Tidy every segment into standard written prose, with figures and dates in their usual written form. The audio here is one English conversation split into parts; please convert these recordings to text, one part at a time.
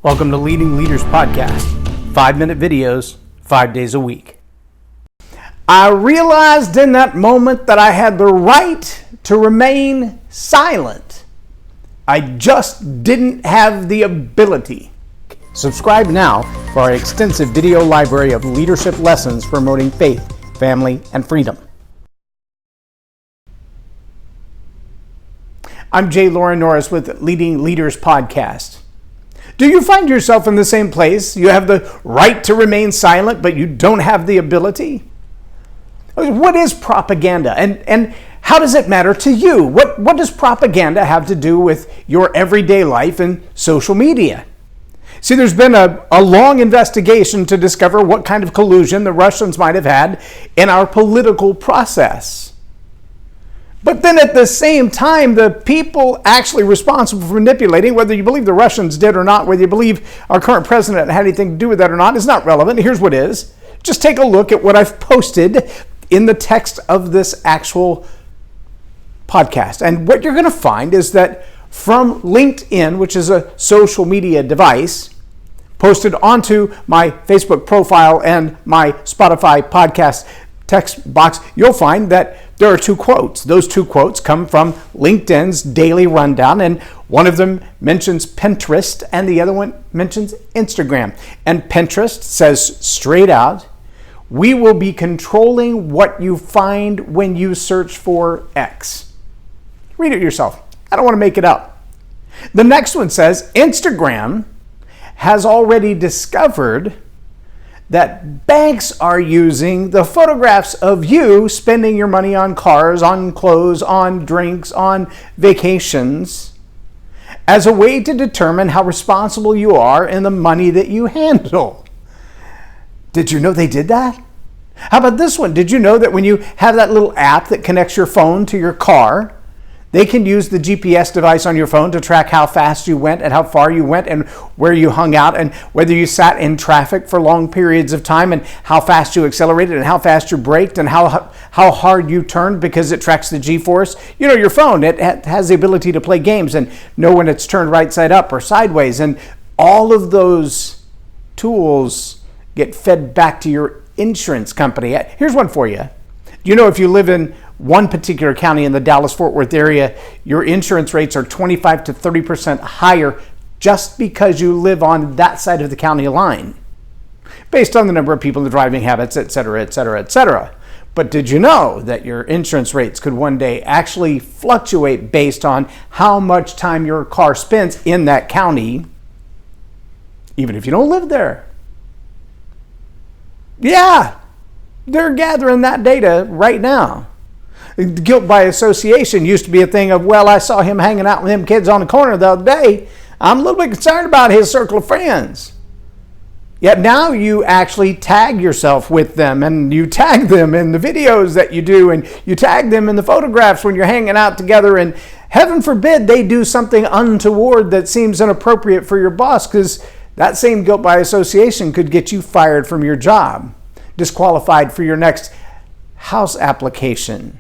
Welcome to Leading Leaders Podcast, 5-minute videos, 5 days a week. I realized in that moment that I had the right to remain silent. I just didn't have the ability. Subscribe now for our extensive video library of leadership lessons promoting faith, family, and freedom. I'm J Loren Norris with Leading Leaders Podcast. Do you find yourself in the same place? You have the right to remain silent, but you don't have the ability? What is propaganda, and how does it matter to you? What does propaganda have to do with your everyday life and social media? See, there's been a long investigation to discover what kind of collusion the Russians might have had in our political process. But then at the same time, the people actually responsible for manipulating, whether you believe the Russians did or not, whether you believe our current president had anything to do with that or not, is not relevant. Here's what is. Just take a look at what I've posted in the text of this actual podcast. And what you're going to find is that from LinkedIn, which is a social media device, posted onto my Facebook profile and my Spotify podcast text box, you'll find that there are two quotes. Those two quotes come from LinkedIn's daily rundown, and one of them mentions Pinterest and the other one mentions Instagram. And Pinterest says straight out, "We will be controlling what you find when you search for X." Read it yourself. I don't want to make it up. The next one says Instagram has already discovered that banks are using the photographs of you spending your money on cars, on clothes, on drinks, on vacations as a way to determine how responsible you are in the money that you handle. Did you know they did that? How about this one? Did you know that when you have that little app that connects your phone to your car, they can use the GPS device on your phone to track how fast you went and how far you went and where you hung out and whether you sat in traffic for long periods of time and how fast you accelerated and how fast you braked and how hard you turned, because it tracks the G-force. You know, your phone, it has the ability to play games and know when it's turned right side up or sideways. And all of those tools get fed back to your insurance company. Here's one for you. Do you know if you live in one particular county in the Dallas-Fort Worth area, your insurance rates are 25 to 30% higher just because you live on that side of the county line, based on the number of people, the driving habits, et cetera, et cetera, et cetera. But did you know that your insurance rates could one day actually fluctuate based on how much time your car spends in that county, even if you don't live there? Yeah, they're gathering that data right now. Guilt by association used to be a thing of, well, I saw him hanging out with them kids on the corner the other day. I'm a little bit concerned about his circle of friends. Yet now you actually tag yourself with them, and you tag them in the videos that you do, and you tag them in the photographs when you're hanging out together, and heaven forbid they do something untoward that seems inappropriate for your boss, because that same guilt by association could get you fired from your job, disqualified for your next house application,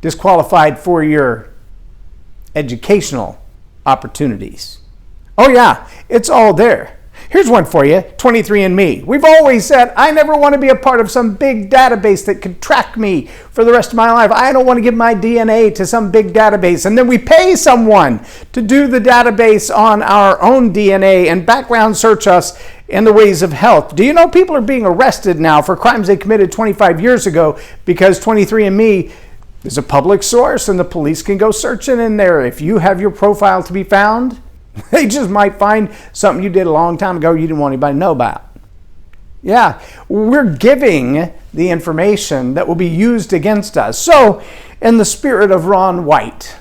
disqualified for your educational opportunities. Oh yeah, it's all there. Here's one for you, 23andMe. We've always said, I never want to be a part of some big database that could track me for the rest of my life. I don't want to give my DNA to some big database. And then we pay someone to do the database on our own DNA and background search us in the ways of health. Do you know people are being arrested now for crimes they committed 25 years ago because 23andMe is a public source and the police can go searching in there. If you have your profile to be found, they just might find something you did a long time ago you didn't want anybody to know about. Yeah, we're giving the information that will be used against us. So, in the spirit of Ron White,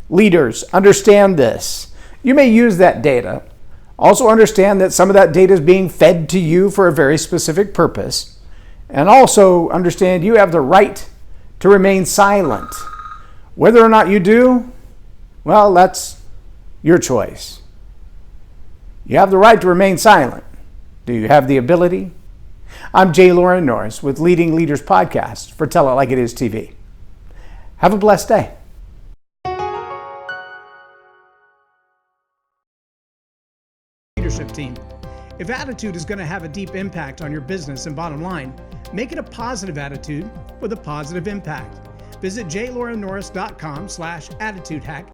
leaders, understand this. You may use that data. Also understand that some of that data is being fed to you for a very specific purpose. And also understand you have the right to remain silent. Whether or not you do, well, that's your choice. You have the right to remain silent. Do you have the ability? I'm J Loren Norris with Leading Leaders Podcast for Tell It Like It Is TV. Have a blessed day. leadership team. If attitude is going to have a deep impact on your business and bottom line, make it a positive attitude with a positive impact. Visit jlorennorris.com/attitude hack